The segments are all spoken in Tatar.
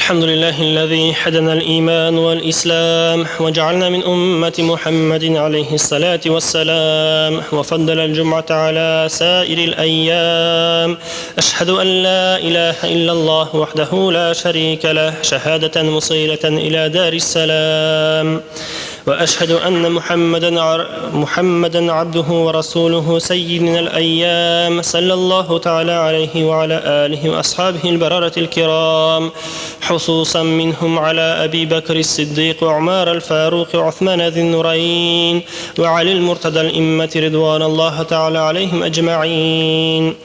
الحمد لله الذي حدنا الإيمان والإسلام وجعلنا من أمة محمد عليه الصلاة والسلام وفضل الجمعة على سائر الأيام. أشهد أن لا إله إلا الله وحده لا شريك له شهادة مصيرة إلى دار السلام. وأشهد أن محمدا عبده ورسوله سيدنا الأيام صلى الله تعالى عليه وعلى آله وأصحابه البررة الكرام، خصوصا منهم على أبي بكر الصديق وعمر الفاروق وعثمان ذي النورين وعلي المرتضى الإمة رضوان الله تعالى عليهم أجمعين.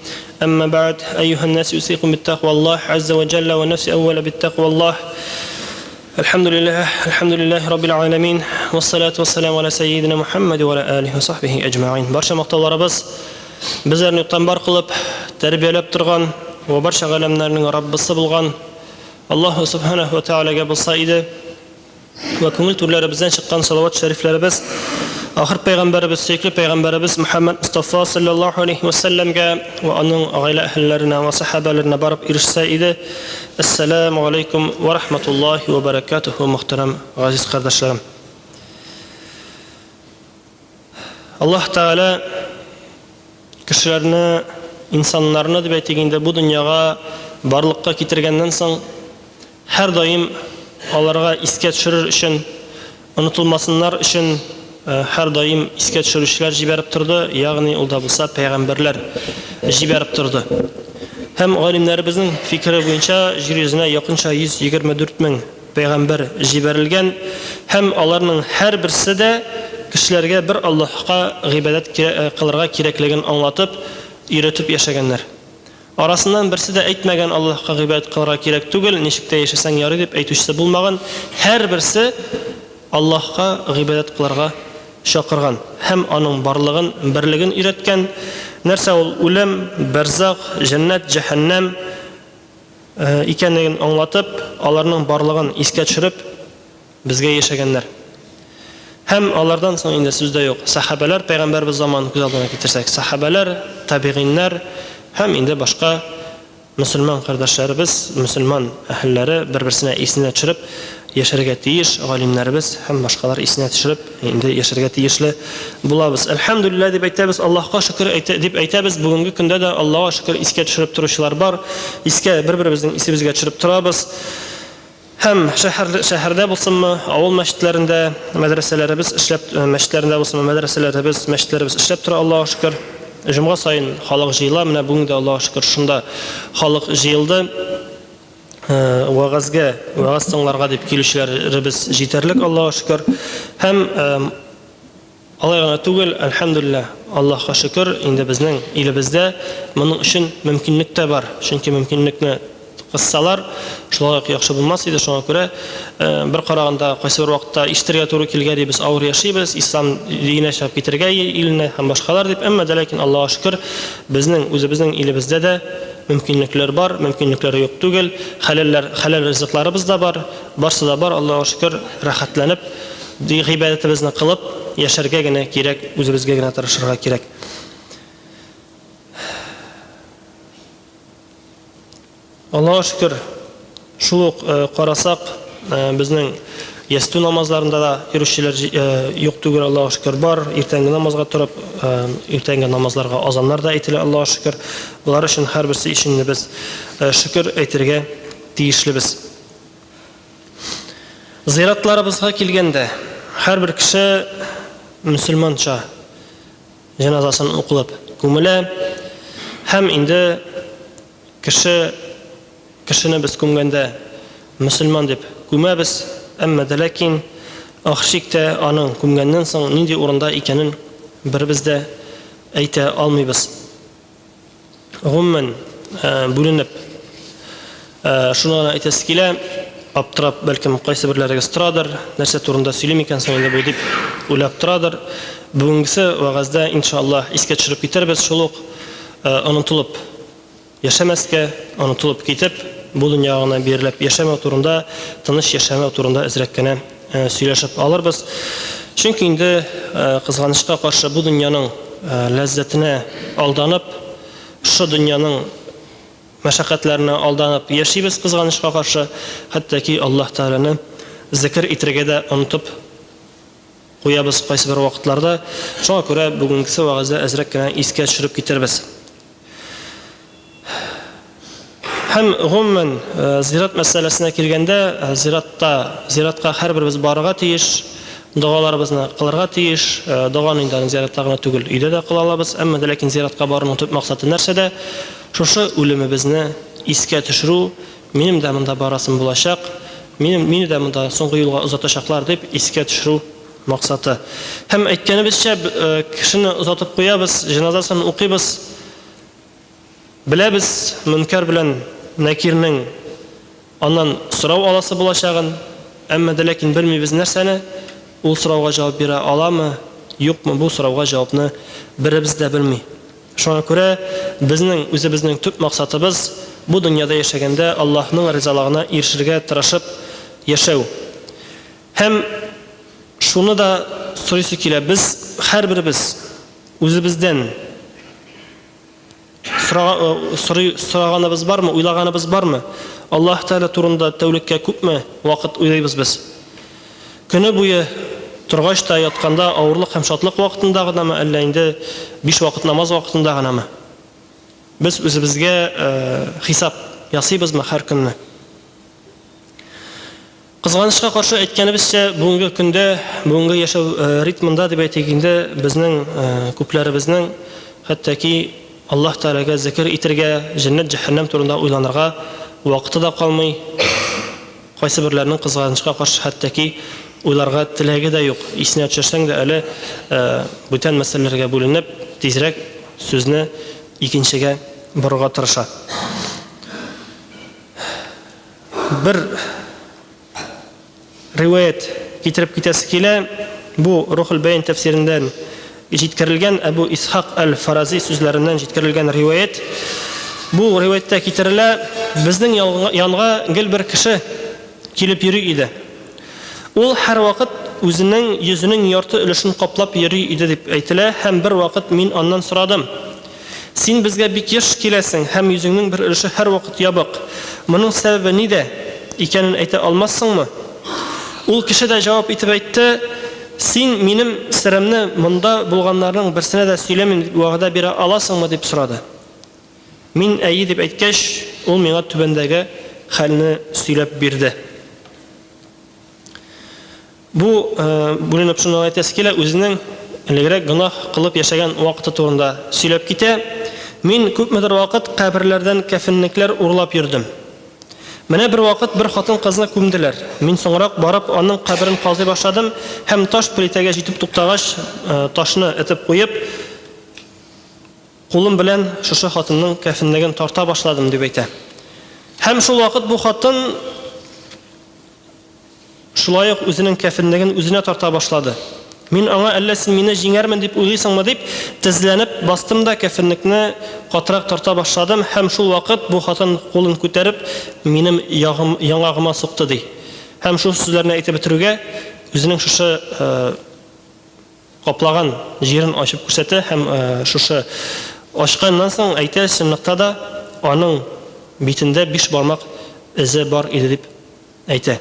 أما بعد، أيها الناس، أوصيكم بالتقوى الله عز وجل ونفسي أول بالتقوى الله. الحمد لله رب العالمين والصلاة والسلام على سيدنا محمد وعلى آله وصحبه أجمعين. Barcha maqtovlarimiz bizlarni yuqtanbar qilib tarbiyalab turgan va barcha alamlarning Rabbisi bo'lgan Alloh subhanahu va taolaga bo'lsa edi va ko'ngil turlarimizdan chiqqan salovat shariflarimiz oxir payg'ambarimiz, sevgili payg'ambarimiz Muhammad Mustafa sallallohu alayhi va sallamga va uning oila ahllariga va sahobalarga borib erishsa edi. Assalomu alaykum va rahmatullohi va barakatuh. Muhtaram aziz qardoshlarım. Alloh taolo kishilarni, insonlarni deb aytganda bu dunyoga borliqqa keltirgandan so'ng har doim ularga esga tushirir uchun, unutilmasinlar uchun har doim esga tushirishlar jibarib turdi, ya'ni unda bo'lsa payg'ambarlar jibarib turdi. Hem alimlerimizin fikri boyunca yeryüzüne yakınca 124 bin peygamber jiberilgen, hem onların her birisi de kişilerge bir Allah'a ibadet kılırga kerekligini anlatıp, öğretip yaşaganlar. Arasından birisi de aytmagan Allah'a ibadet kılırga kerek tugul, neşikte yaşasan yarı deyip aytuşsa bulmagan, her birisi Allah'a ibadet kılırga şakırgan. Hem onun barlığın, birligin öğretken, narsa ol ölüm, berzaq, cennet, cehennem ekenligini anlatıp, onlarning barlığın esga tushirib bizga yaşaganlar. Hem onlardan so'ng endi so'zda yo'q. Sahabalar, payg'ambarimiz zamonini ko'z oldiga keltirsak, sahabalar, tabiinlar, hem endi boshqa musulmon qardoshlarimiz, musulmon ahllari bir-birsini esine tushirib yaşarga teyish, alimlarimiz hem boshqalar esine tushirib endi yaşarga tegishli bo'lamiz. Alhamdulillah deb aytamiz, Allohga shukr deb aytamiz. Bugungi kunda da Allohga shukr esga tushirib turishlar bor. Esga bir-birimizning esimizga tushirib turamiz. Hem shaharda bo'lsinmi, avul masjidlarida, madrasalarimiz ishlab, masjidlarida bo'lsinmi, masjidlarimiz ishlab tura, Allohga shukr. Jum'a sayın xalq jiyla, mana bugun da Allohga shukr shunda xalq jiyildi. Va'z tinglarga deb kelishlarimiz yetarlik, Allohga shukr. Hem Allah'a tugul, alhamdulillah, Allohga shukr. Endi bizning elimizda buning uchun mumkinlik de bor. Chunki mumkinlikni qissalar shularga yaxshi bo'lmas edi. Shunga ko'ra bir qaraganda qaysi bir vaqtda ishtirga to'g'ri kelganda biz avr yashaymiz, islom dinini yashab ketirgan ilni ham boshqalar deb, ammo lekin Allohga shukr bizning o'zimizning elimizda da mümkünlükler var, mümkünlükleri yok tugul, halal rızıklarımız da var, barsa da var. Allah'a şükür rahatlanıp, ibadetimizni kılıp, yaşarga gene gerek, o'zimizga gene tarışırga gerek. Allah'a şükür, şuluk qarasak, bizning yastu namazlarında da yürüyüşler yok tugul, Allah'a şükür var. Ertangi namazga turib, ertangi namazlarga azanlar da aytilir, Allah'a şükür. Bular için her birisi için biz şükür aytirga tegishlibiz. Ziyoratlarimizga kelganda har bir kishi musulmoncha janozasini o'qilib ko'mila, ham endi kishini biz ko'mganda musulmon deb ko'mamiz, ammo lekin oxirlikda uning ko'mgandan so'ng nima o'rinda ekanini bir bizda ayta olmaymiz. Umuman bo'linib shuni aytasi kela, abtirab balkim qaysi birlariga stradir, narsa turida сөйлем ekansan endi bu deb o'ylab turadir. Bugungisi va'zda inshaalloh esga tushirib ketarmiz. Shuluq unutilib yashamasga, unutilib ketib bu dunyoga berilib yashama turida, tinch yashama turida izrakkana сөйләшеп alırбыз. Chunki endi qizg'anishga qarshi bu dunyoning lazzatini aldanib, şu dünyanın мәшәкатьләренә алданып яшибез кызганычка каршы, хәтта ки Аллаһ Тәгаләне зикр итәргә дә онытып куябыз кайсы бер вакытларда. Шуңа күрә бүгенге вагызда әзрәк кенә искә төшереп китербез. Һәм гомумән зират мәсьәләсенә килгәндә, зиратка һәрберебез барырга тиеш, дуаларыбызны кылырга тиеш. Дуаны инде зиратта гына түгел, өйдә дә кыла алабыз, әмма дә ләкин зиратка баруның төп максаты нәрсәдә? Шушы үлемебезне искә төшерү, минем дә монда барасым булачак, мине дә монда соңгы юлга озатачаклар дип искә төшерү максаты. Һәм әйткәнебезчә, кешене озатып куябыз, җеназасын укыйбыз. Беләбез мөнкәр белән Накирның аннан сорау аласы булачагын, әмма дә ләкин белмибез нәрсәне, ул сорауга җавап бирә аламы, юкмы, бу сорауга җавапны беребез дә белми. Шуңа күрә безнең үзебезнең төп максатыбыз бу дөньяда яшәгәндә Аллаһның ризалыгына ирешергә тырышып яшәү. Һәм шуны да сорыйсы килә, без һәрберебез үзебездән сораганыбыз бармы, уйлаганыбыз бармы? Аллаһ Тәгалә турында тәүлеккә күпме вакыт уйлыйбыз без? Көне буе торгач та ятканда авырлык һәм шатлык вакытында гынамы, әллә инде 5 вакыт намаз вакытында гынамы? Без үзебезгә хисап ясыйбызмы һәр көнне? Кызганычка каршы әйткәнебезчә, бүгенге көндә, бүгенге яшәү ритмында дип әйтгәндә, безнең күпләребезнең хәтта ки Аллаһ Тәгаләгә зикр итәргә, җәннәт җәһәннәм турында уйланырга вакыты да калмый. Кайсы берләрнең кызганычка каршы хәтта ки уйларга теләге дә юк. Исенә төшерсәң дә әле бүтән мәсьәләләргә бүленеп, тизрәк сүзне икенчегә борырга тырыша. Бер риваят китереп китәсе килә, бу Рухул Бәян тәфсирендән җиткерелгән Әбу Исхак әл-Фарази сүзләреннән җиткерелгән риваят. Бу риваятта китерелә, безнең янга гел бер кеше килеп йөри иде. Ул һәр вакыт үзенең йөзенең ярты өлешен каплап йөри иде дип әйтелә, һәм бер вакыт мин аннан сорадым: "Син безгә бик еш киләсең, һәм йөзеңнең бер өлеше һәр вакыт ябык. Моның сәбәбе нидә икәнен әйтә алмассыңмы?" Ул кеше дә җавап итеп әйтте: "Син минем сиремне монда булганнарның берсенә дә сөйләмим дип вәгъдә бирә аласыңмы?" дип сорады. Мин әйе дип әйткәч, ул миңа түбәндәге хәлне сөйләп бирде. Бу бүленеп шуны әйтәсе килә, үзенең элегрәк гынах кылып яшәгән вакыты турында сөйләп китә. Мин күпмедер вакыт каберләрдән кәфенлекләр урлап йөрдем. Менә бер вакыт бер хатын кызны күмделәр. Мин соңрак барып аның каберен казый башладым, һәм таш плитәгә җитеп туктагач, ташны этеп куеп, кулым белән шушы хатынның кәфенлеген тарта башладым дип әйтә. Һәм шул вакыт бу хатын шулай ук үзенең кәфенлеген үзенә тарта башлады. Мин аңа: "Әллә син мине җиңәрмен дип уйлыйсыңмы?" дип тезләнеп бастым да кәфенлекне катрак тарта башладым, һәм шул вакыт бу хатын кулын күтәреп минем яңагыма сукты ди. Һәм шул сүзләрне әйтеп бетерүгә үзенең шушы каплаган җирен ачып күрсәтә, һәм шушы ачканнан соң әйтә, чынлыкта да аның битендә 5 бармак эзе бар иде дип әйтә.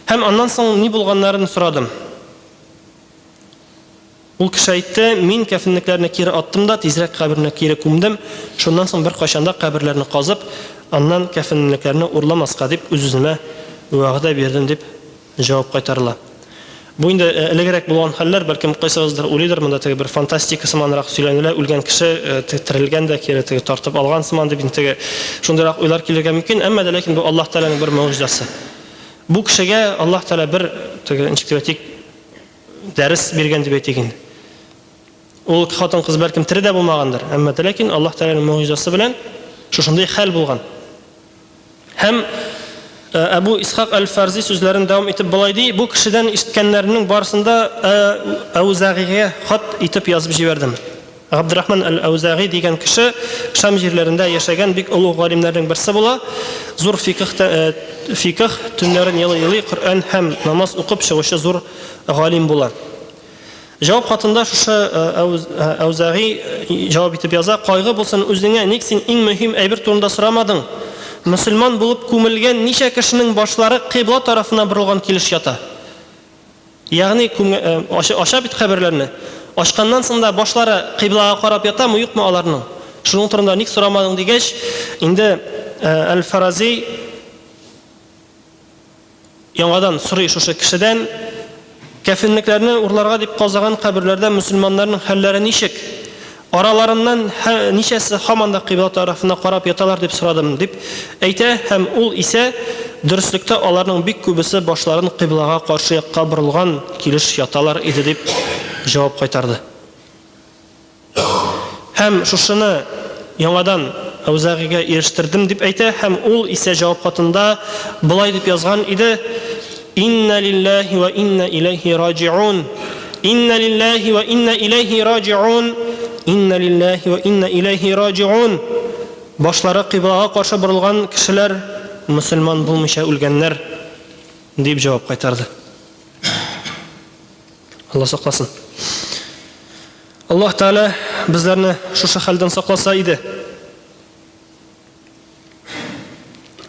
Һәм аннан соң ни булганнарын сорадым. Ул кеше әйтте: "Мин кәфенлекләрне кире аттым да тизрәк каберне кире күмдем. Шуннан соң бер кайчанда каберләрне казып, аннан кәфенлекләрне урламаска дип үз-үземә вәгъдә бирдем" дип җавап кайтарыла. Бу инде элегрәк булган хәлләр, бәлкем кайсыгыздыр уйлыйдыр, монда теге бер фантастика сыманрак сөйләнелә, үлгән кеше терелгән дә кире тартып алган сыман дип инде шундыйрак уйлар килергә мөмкин, әмма дә ләкин бу Аллаһ Тәгаләнең бер мөгъҗизасы. Бу кешегә Аллаһ Тәгалә бер интеллектуаль дәрес биргән дип әйтик инде. Ул хатын кыз бәлкем тире дә булмагандыр, әмма дә ләкин Аллаһ Тәгаләнең мөгъҗизасы белән шушындый хәл булган. Һәм Әбу Исхак әл-Фарзи сүзләрен дәвам итеп булай ди: "Бу кешедән ишеткәннәрнең барысында Әүзагигә хат итеп язып җибәрдем." Абдурахман әл-Әүзаги дигән кеше Шам җирләрендә яшәгән бик олуг галимнәрнең берсе була. Зур фикх төннәрен елый-елый Коръән һәм намаз укып чыгучы зур галим була. Җавап хатында шушы Аузари җавап итеп яза: "Кайгы булсын үзеңә, ник син иң мөһим әйбер турында сорамадың? Мөселман булып күмелгән ничә кешенең башлары кыйбла тарафына борылган килеш ята." Ягъни аша бит хәбәрләрне. Ашканнан соң да башлары кыйблага карап ятамы, юкмы аларның? Шуның турында ник сорамадың дигәч, инде Аль-Фарази яңадан сорый шушы кешедән: "Кафирлекләрне урларга дип казаган каберләрдә мөселманнарның хәлләре ничек? Араларыннан ничәсе һаман да кыйбла тарафына карап яталар" дип сорадым дип әйтә, һәм ул исә дөреслектә аларның бик күбесе башларын кыйблага каршы якка борылган килеш яталар иде дип җавап кайтарды. Һәм шушыны яңадан Аузаригә ирештирдем дип әйтә, һәм ул исә җавап хатында булай дип язган иде: "Инна лиллаһи ва инна илейһи раҗиун. Инна лиллаһи ва инна илейһи раҗиун. Инна лиллаһи ва инна илейһи раҗиун." Башлары кыйблага каршы борылган кешеләр мөселман булмыйча үлгәннәр дип җавап кайтарды. Алла сакласын. Аллаһ Таала безләрне шушы хәлдән сакласа иде.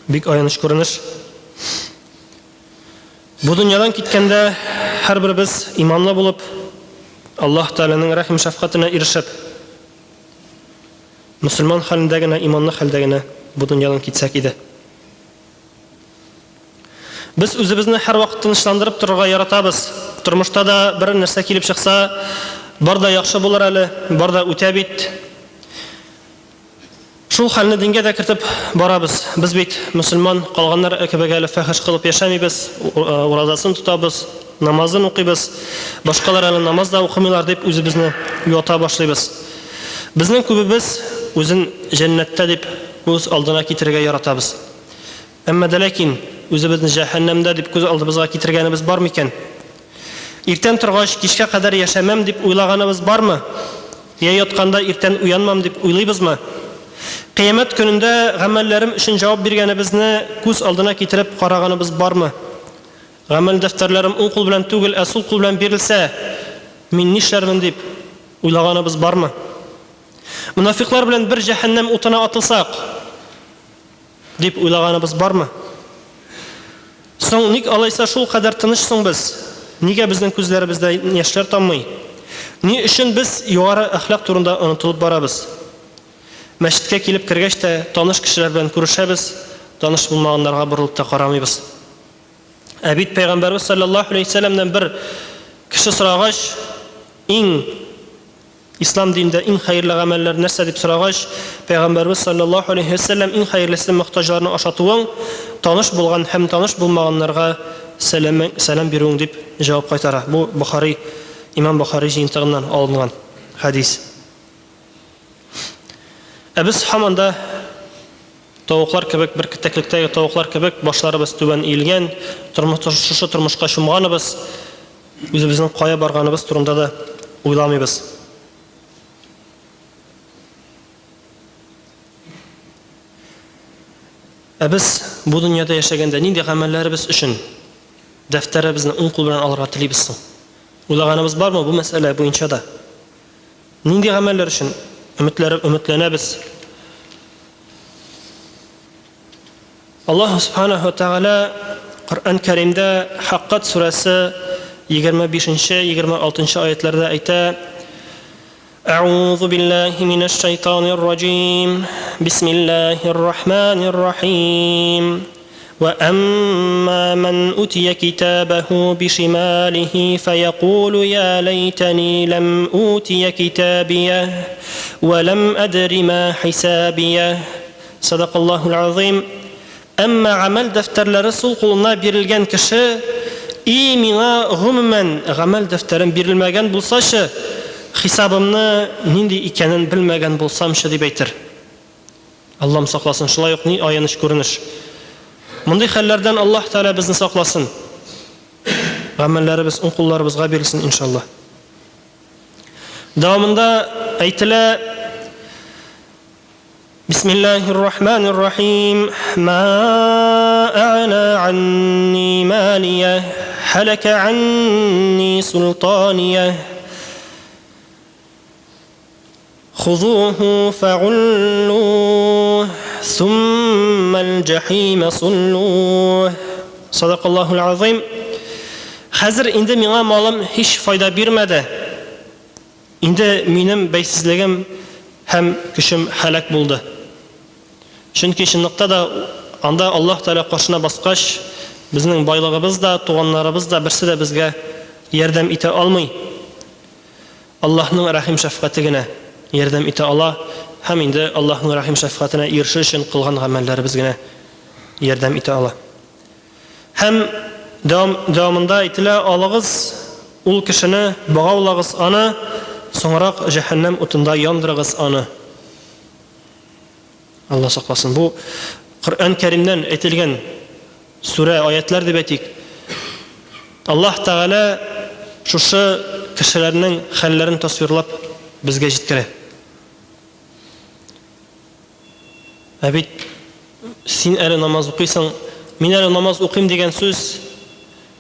Бик аяныч күренеш. Бу дөньядан киткәндә һәрберебез иманлы булып, Аллаһ Тааланың рәхим шәфкатенә ирешеп, мөселман хәлендә генә, иманлы хәлдә генә бу дөньядан китсәк иде. Без үзебезне һәр вакыт тынычландырып торырга яратабыз. Тормышта да бер нәрсә килеп чыкса, бар да яхшы булыр әле, бар да үтә бит. Шул хәлне дингә дә кертеп барабыз. Без бит мөселман калганнар кебек әле фәхиш кылып яшәмибез, уразасын тотабыз, намазын укыйбыз. Башкалар әле намаз да укымыйлар дип үзебезне юата башлыйбыз. Безнең күбебез үзен җәннәттә дип үз алдына китерергә яратабыз. Әмма дә ләкин үзебезне җәһәннәмдә дип күз алдыбызга китергәнебез бар микән? Иртән торгач кичкә кадәр яшәмәм дип уйлаганыбыз бармы? Я ятканда иртән уянмам дип уйлыйбызмы? Кыямәт көнендә гамәлләрем өчен җавап биргәнебезне күз алдына китереп караганыбыз бармы? Гамәл дәфтәрләрем уң кул белән түгел, ә сул кул белән бирелсә, мин нишләрмен дип уйлаганыбыз бармы? Мунафиклар белән бер җәһәннәм утына атылсак дип уйлаганыбыз бармы? Соң ник алайса шул кадәр тыныч соң без? Нигә безнең күзләребездә яшьләр таммый? Ни өчен без югары әхлак турында онытылып барабыз? Мәчеткә килеп кергәч тә таныш кешеләр белән күрешәбез, таныш булмаганнарга борылып та карамыйбыз. Әбит Пәйгамбәрбез саллаллаһу алейһи ва сәлләмнән бер кеше сорагач, иң ислам динендә иң хәерле гамәлләр нәрсә дип сорагач, Пәйгамбәрбез саллаллаһу алейһи ва сәлләм иң хәерлесе мохтаҗларны ашатуың, таныш булган һәм таныш булмаганнарга сәлам бирүең дип җавап кайтара. Бу Бухари, Имам Бухари җыентыгыннан алынган хадис. Без һаманда тавыклар кебек, бер китәклектәге тавыклар кебек башларыбыз түбән иелгән, шушы тормышка чумганыбыз, үзебезнең кая барганыбыз турында да уйламыйбыз. Без бу дөньяда яшәгәндә нинди гамәлләребез өчен дәфтәребезне уң кул белән алырга телибез соң? Уйлаганыбыз бармы бу мәсьәлә буенча да? Нинди гамәлләр өчен өметләнәбез? Аллаһ Субханаһу ва Тәгалә Коръән Кәримдә Хаккат сүрәсе 25-26 аятларда әйтә: أعوذ بالله من الشيطان الرجيم بسم الله الرحمن الرحيم وأما من أوتي كتابه بشماله فيقول يا ليتني لم أوتي كتابيه ولم أدر ما حسابيه صدق الله العظيم. أما عمل دفتر لرسول قلنا بيرلغان كشه إي منا غممن عمل دفترن بيرلمغان بولساشه хисабымны нинди икәнен белмәгән булсамчы дип әйтер. Аллаһ сакласын, шулай ук ни аяныч күренеш. Мондый хәлләрдән Аллаһ Таала безне сакласын. Гамәлләребез, уң кулларыбызга бирелсен иншаллаһ. Дәвамында әйтелә: Бисмиллаһир-рахманир-рахим. Ма а'на анни малия халака анни султания خذوه فغلوه ثم الجحيم صلوه صدق الله العظيم. Хәзер инде миңа малым һич файда бирмәде. Инде минем бәйсезлегем һәм көчем һәлак булды. Чөнки чынлыкта да анда Аллаһ Тәгалә каршына баскач, безнең байлыгыбыз да, туганнарыбыз да берсе дә безгә ярдәм итә алмый. Аллаһның рәхим шәфкате генә ярдәм итә ала, һәм инде Аллаһның рәхим шәфкатенә ирешү өчен кылган гамәлләребез генә ярдәм итә ала. Һәм дәвамында әйтелә: алыгыз ул кешене, багаулагыз аны, соңрак җәһәннәм утында яндырыгыз аны. Алла сакласын. Бу Коръән Кәримнән әйтелгән сүрә, аятлар дип әйтик. Аллаһ Тәгалә шушы кешеләрнең хәлләрен тасвирлап безгә җиткерә. Бит син әле намаз укыйсың, мин әле намаз укыйм дигән сүз,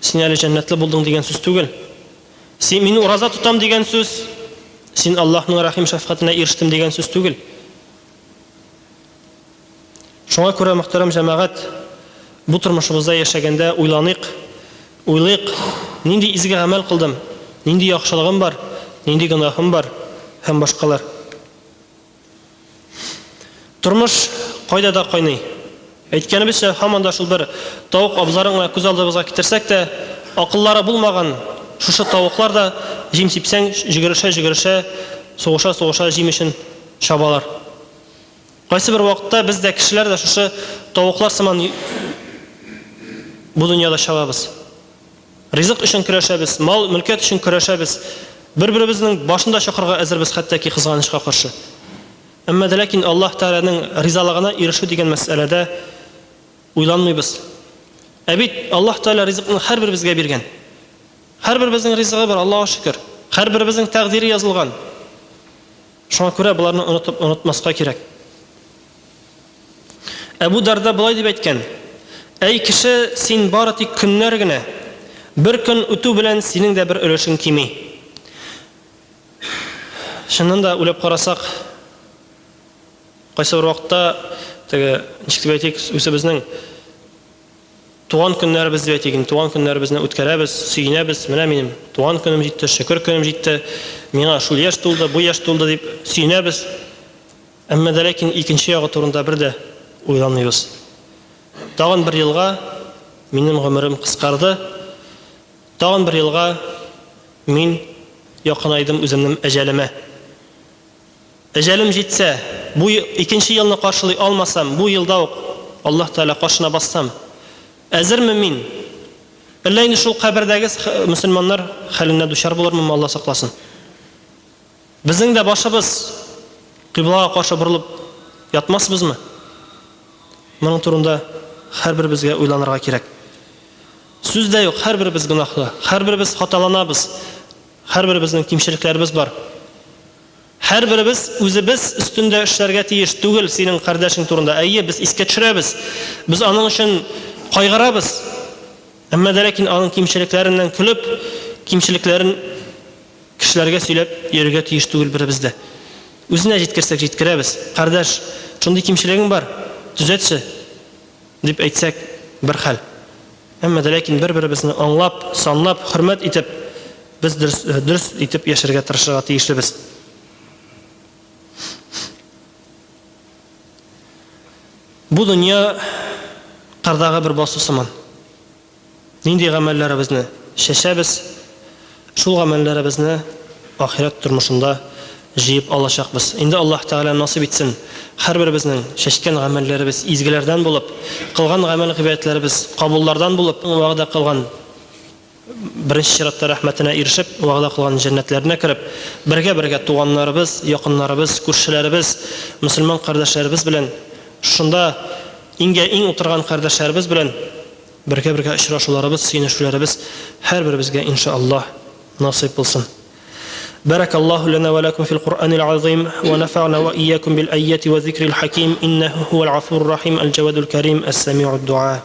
син әле җәннәтле булдың дигән сүз түгел. Син мин ураза тутам дигән сүз, син Аллаһның рәхим шәфкатенә ирештем дигән сүз түгел. Шуңа күрә, мөхтәрәм җәмәгать, бу тормышыбызда яшәгәндә уйлыйк, нинди изге гамәл кылдым, нинди яхшылыгым бар, нинди гынаһым бар һәм башкалар. Тормыш кайда да кайный. Әйткәнебезчә, һаман да шул бер тавык абзарын гына күз алдыбызга китерсәк тә, акыллары булмаган шушы тавыклар да җим сипсәң җигерешә, сугыша җим өчен чабалар. Кайсы бер вакытта без дә кешеләр дә шушы тавыклар сыман бу дөньяда чабабыз. Ризык өчен көрәшәбез, мал, мөлкәт өчен көрәшәбез. Бер-беребезнең башында чакырга әзербез, хәтта ки кызганычка каршы. Әмма ләкин Аллаһ Тәгаләнең ризалыгына ирешү дигән мәсьәләдә уйланмыйбыз. Бит Аллаһ Тәгалә ризыкны һәрберебезгә биргән. Һәрберебезнең ризыгы бар, Аллаһка шөкер. Һәрберебезнең тәкъдире язылган. Шуңа күрә буларны онытмаска кирәк. Әбу Дарда булай дип әйткән: "Әй кеше, син бары тик көннәр генә. Бер көн үтү белән синең дә бер өлешең кими." Шуннан да уйлап карасак, кайсы бер вакытта ничек дип әйтик, үзебезнең туган көннәребез дип әйтик, туган көннәребезне үткәрәбез, сөенәбез. Менә минем туган көнем җитте, шөкер көнем җитте, миңа шул яшь тулды, бу яшь тулды дип сөенәбез. Әмма ләкин икенче ягы турында бер дә уйланмыйбыз. Тагын бер елга минем гомерем кыскарды. Тагын бер елга мин якынайдым үземнең әҗәлемә. Әҗәлем җитсә, бу икенче елны каршылый алмасам, бу елда ук Аллаһ Тәгалә каршына бассам, әзерме мин? Әллә инде шул кабердәге мөселманнар хәленә дучар булырмы, Алла сакласын. Безнең дә башыбыз кыйблага каршы борылып ятмасбызмы? Моның турында һәрберебезгә уйланырга кирәк. Сүздә юк, һәрберебез гынаһлы, һәрберебез хаталанабыз, һәрберебезнең кимчелекләребез бар. Һәрберебез үзебез өстендә эшләргә тиеш түгел синең кардәшең турында. Әйе, без искә төшерәбез, без аның өчен кайгырабыз. Әмма ләкин аның кимчелекләреннән көлеп, кимчелекләрен кешеләргә сөйләп йөрергә тиеш түгел беребез дә. Үзенә җиткерсәк җиткерәбез. Кардәш, шундый кимчелегең бар, төзәтсә дип әйтсәк бер хәл. Әмма ләкин бер-беребезне аңлап, санлап, хөрмәт итеп, без дөрес итеп яшәргә тырышырга тиешлебез. Бу дөнья кардагы бер басу сыман. Нинди гамәлләребезне чәчәбез, шул гамәлләребезне ахират тормышында җыеп алачакбыз. Инде Аллаһ Тәгалә насыйп итсен, һәрберебезнең чәчкән гамәлләребез изгеләрдән булып, кылган гамәл гыйбадәтләребез кабуллардан булып, вәгъдә кылган беренче чиратта рәхмәтенә ирешеп, вәгъдә кылган җәннәтләренә кереп, бергә туганнарыбыз, якыннарыбыз, күршеләребез, мөселман кардәшләребез белән, шунда иң утырган кардәшләребез белән бергә очрашуларыбыз, сөенешүләребез һәрберебезгә иншааллаһ насыйп булсын. بارك الله لنا ولكم في القرآن العظيم ونفعنا وإياكم بالآيات والذكر الحكيم إنه هو العفو الرحيم الجواد الكريم السميع الدعاء.